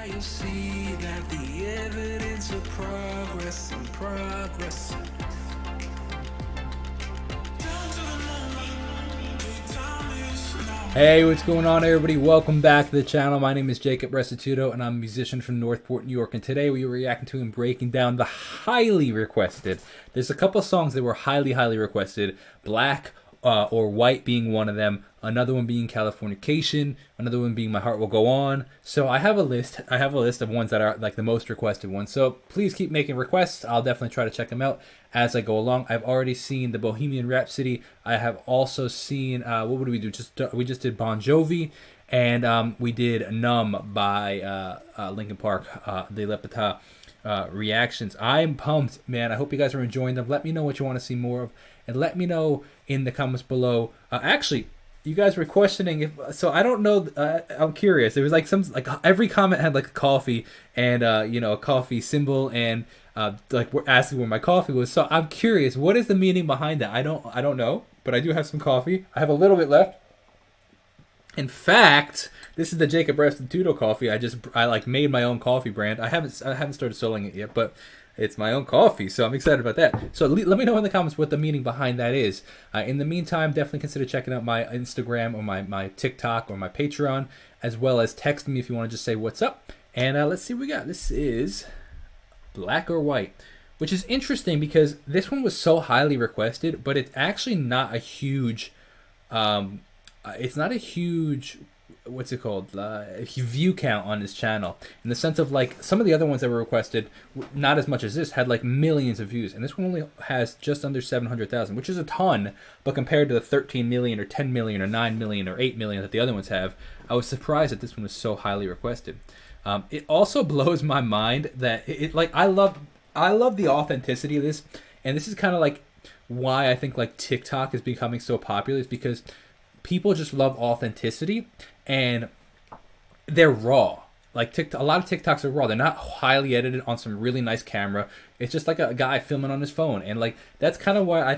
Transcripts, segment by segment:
you'll see that the evidence of progress and progress. Hey, what's going on, everybody? Welcome back to the channel. My name is Jacob Restituto, and I'm a musician from Northport, New York. And today we are reacting to and breaking down the highly requested. There's a couple of songs that were highly requested. Black or White being one of them. Another one being Californication. Another one being My Heart Will Go On. So I have a list. I have a list of ones that are like the most requested ones. So please keep making requests. I'll definitely try to check them out as I go along. I've already seen the Bohemian Rhapsody. I have also seen what would we do? We just did Bon Jovi, and we did Numb by Linkin Park. De La Pata reactions. I'm pumped, man. I hope you guys are enjoying them. Let me know what you want to see more of, and let me know in the comments below. Actually, you guys were questioning if, so I don't know. I'm curious. There was like every comment had like a coffee and a coffee symbol, and like we're asking where my coffee was. So I'm curious, what is the meaning behind that? I don't know, but I do have some coffee. I have a little bit left. In fact, this is the Jacob Restituto coffee. I like made my own coffee brand. I haven't started selling it yet, but it's my own coffee, so I'm excited about that. So let me know in the comments what the meaning behind that is. In the meantime, definitely consider checking out my Instagram or my TikTok or my Patreon, as well as text me if you want to just say what's up. And let's see what we got. This is Black or White, which is interesting because this one was so highly requested, but it's actually not a huge what's it called, view count on his channel, in the sense of like some of the other ones that were requested, not as much as this, had like millions of views, and this one only has just under 700,000, which is a ton, but compared to the 13 million or 10 million or 9 million or 8 million that the other ones have, I was surprised that this one was so highly requested. It also blows my mind that I love the authenticity of this, and this is kind of like why I think like TikTok is becoming so popular, is because people just love authenticity, and they're raw. Like a lot of TikToks are raw. They're not highly edited on some really nice camera. It's just like a guy filming on his phone, and like that's kind of why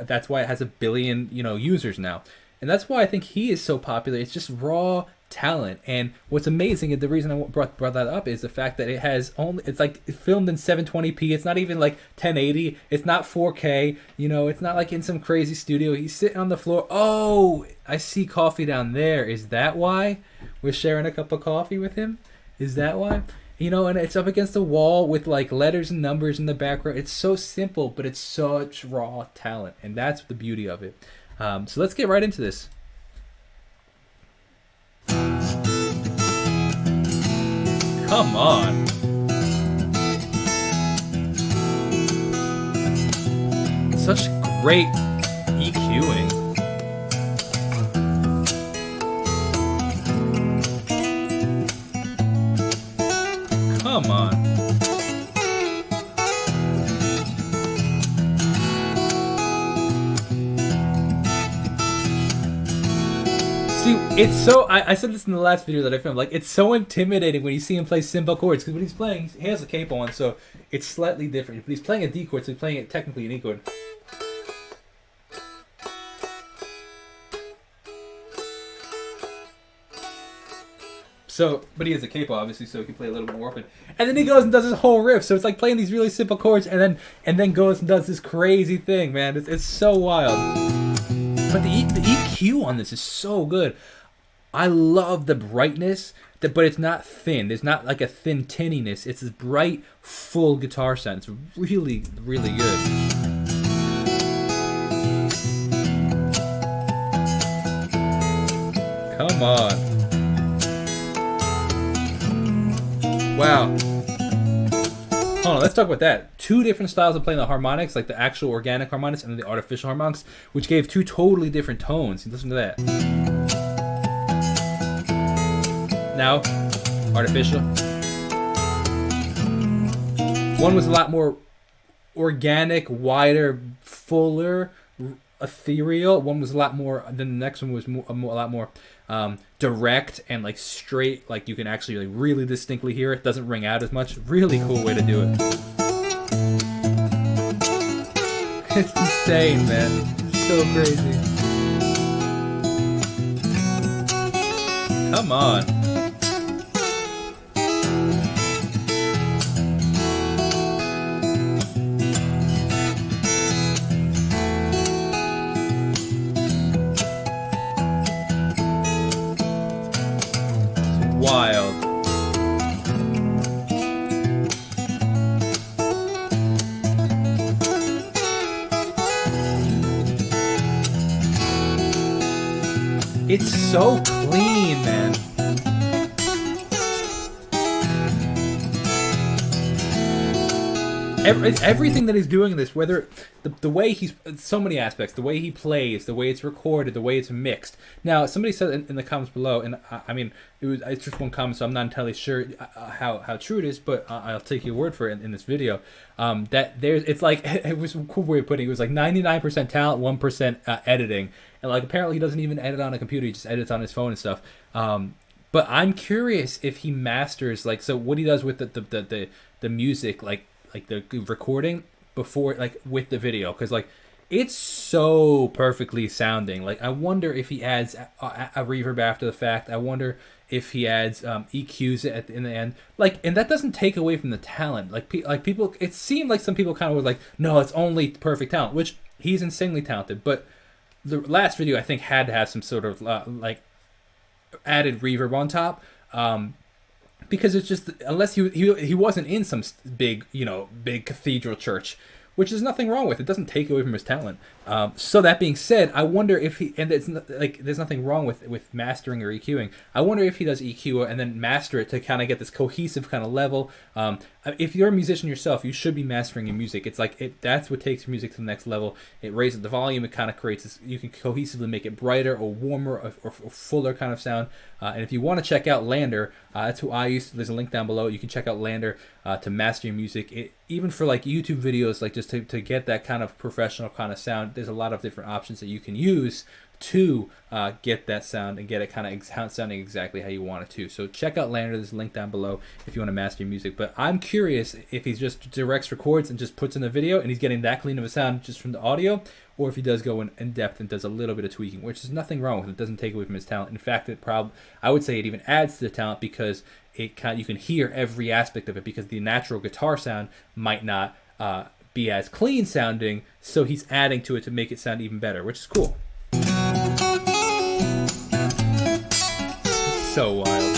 that's why it has a billion users now, and that's why I think he is so popular. It's just raw talent. And what's amazing, and the reason I brought that up, is the fact that it's like filmed in 720p. It's not even like 1080. It's not 4K. It's not like in some crazy studio. He's sitting on the floor. Oh, I see coffee down there. Is that why we're sharing a cup of coffee with him? Is that why? And it's up against the wall with like letters and numbers in the background. It's so simple, but it's such raw talent, and that's the beauty of it. So let's get right into this. Come on. Such great EQing. Come on. See, it's so, I said this in the last video that I filmed, like, it's so intimidating when you see him play simple chords, because when he's playing, he has a capo on, so it's slightly different. But he's playing a D chord, so he's playing it technically an E chord. So, but he has a capo, obviously, so he can play a little more open. And then he goes and does his whole riff, so it's like playing these really simple chords, and then goes and does this crazy thing, man. It's so wild. But the EQ on this is so good. I love the brightness, but it's not thin. There's not like a thin tinniness. It's this bright, full guitar sound. It's really, really good. Come on. Wow. Hold on, let's talk about that. Two different styles of playing the harmonics, like the actual organic harmonics and the artificial harmonics, which gave two totally different tones. Listen to that. Now, artificial. One was a lot more organic, wider, fuller, ethereal. One was a lot more, then the next one was a lot more direct and like straight, like you can actually like really distinctly hear it. Doesn't ring out as much. Really cool way to do it. It's insane, man. It's so crazy. Come on. It's so clean, man. Everything that he's doing in this, whether the way he's, so many aspects, the way he plays, the way it's recorded, the way it's mixed. Now, somebody said in the comments below, and I mean, it's just one comment, so I'm not entirely sure how true it is, but I'll take your word for it in this video. That it's like, it was a cool way of putting it. It was like 99% talent, 1% editing, and like apparently he doesn't even edit on a computer; he just edits on his phone and stuff. But I'm curious if he masters, like, so what he does with the music, like the recording before, like with the video, because like it's so perfectly sounding. Like I wonder if he adds a reverb after the fact. I wonder if he adds EQs in the end. Like, and that doesn't take away from the talent. Like people, it seemed like some people kind of were like, no, it's only perfect talent, which he's insanely talented. But the last video I think had to have some sort of like added reverb on top. Because it's just, unless he wasn't in some big cathedral church, which is nothing wrong with. It doesn't take away from his talent. So that being said, I wonder if he, and it's not, like there's nothing wrong with mastering or EQing. I wonder if he does EQ and then master it to kind of get this cohesive kind of level. If you're a musician yourself, you should be mastering your music. It's like that's what takes your music to the next level. It raises the volume. It kind of creates this. You can cohesively make it brighter or warmer or fuller kind of sound. And if you want to check out Lander, that's who I used to. There's a link down below. You can check out Lander to master your music. Even for like YouTube videos, like just to get that kind of professional kind of sound, there's a lot of different options that you can use to get that sound and get it kind of sounding exactly how you want it to. So check out Lander. There's a link down below if you want to master your music. But I'm curious if he just directs records and just puts in the video and he's getting that clean of a sound just from the audio, or if he does go in depth and does a little bit of tweaking, which is nothing wrong with it. It doesn't take away from his talent. In fact, I would say it even adds to the talent, because you can hear every aspect of it, because the natural guitar sound might not be as clean sounding, so he's adding to it to make it sound even better, which is cool. So wild.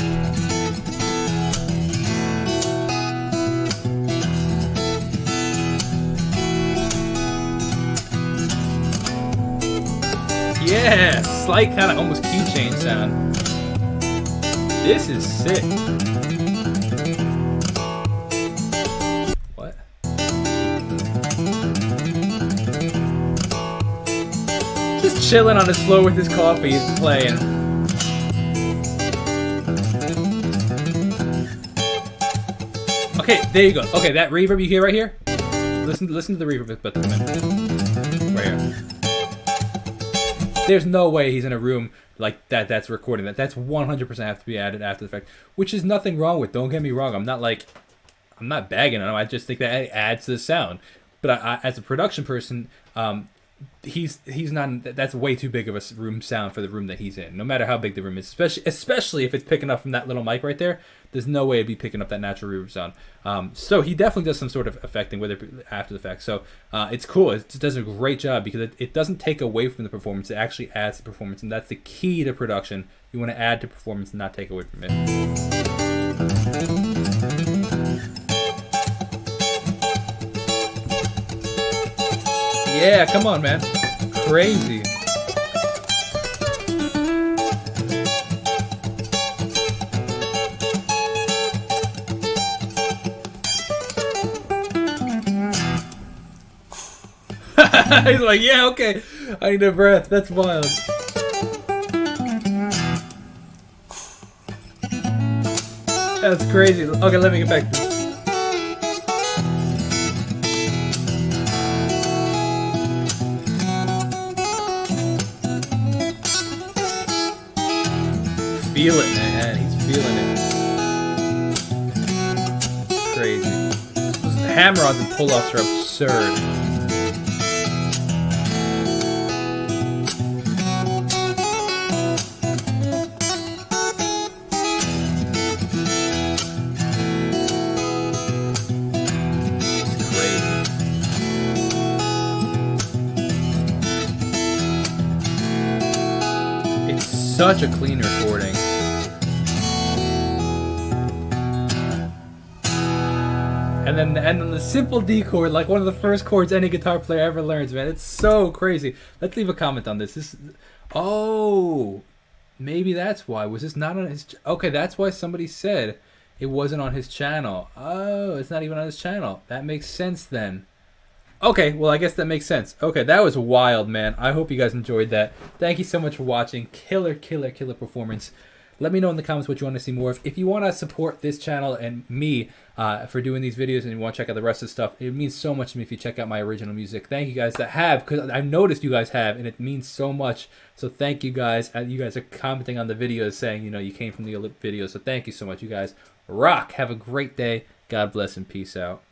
Yeah, slight kind of almost key change sound. This is sick. What? Just chilling on his floor with his coffee and playing. Okay, there you go. Okay, that reverb you hear right here. Listen to the reverb about to come in. Right here. There's no way he's in a room like that that's recording that. That's 100% have to be added after the fact, which is nothing wrong with. Don't get me wrong. I'm not bagging on him. I just think that it adds to the sound. But I, as a production person, he's not. That's way too big of a room sound for the room that he's in. No matter how big the room is, especially if it's picking up from that little mic right there. There's no way it'd be picking up that natural reverb sound. So he definitely does some sort of affecting, whether after the fact. So it's cool. It does a great job, because it doesn't take away from the performance. It actually adds to performance, and that's the key to production. You want to add to performance and not take away from it. Yeah, come on, man. Crazy. He's like, yeah, okay. I need a breath. That's wild. That's crazy. Okay, let me get back to this. Feel it, man. He's feeling it. Crazy. Those hammer-ons and pull-offs are absurd. Such a clean recording. And then the simple D chord, like one of the first chords any guitar player ever learns, man. It's so crazy. Let's leave a comment on this. Oh, Maybe that's why. Was this not on his... Okay, that's why somebody said it wasn't on his channel. Oh, it's not even on his channel. That makes sense then. Okay, well, I guess that makes sense. Okay, that was wild, man. I hope you guys enjoyed that. Thank you so much for watching. Killer, killer, killer performance. Let me know in the comments what you want to see more of. If you want to support this channel and me for doing these videos and you want to check out the rest of the stuff, it means so much to me if you check out my original music. Thank you guys that have, because I've noticed you guys have, and it means so much. So thank you guys. You guys are commenting on the videos saying, you know, you came from the Alip videos. So thank you so much, you guys. Rock. Have a great day. God bless and peace out.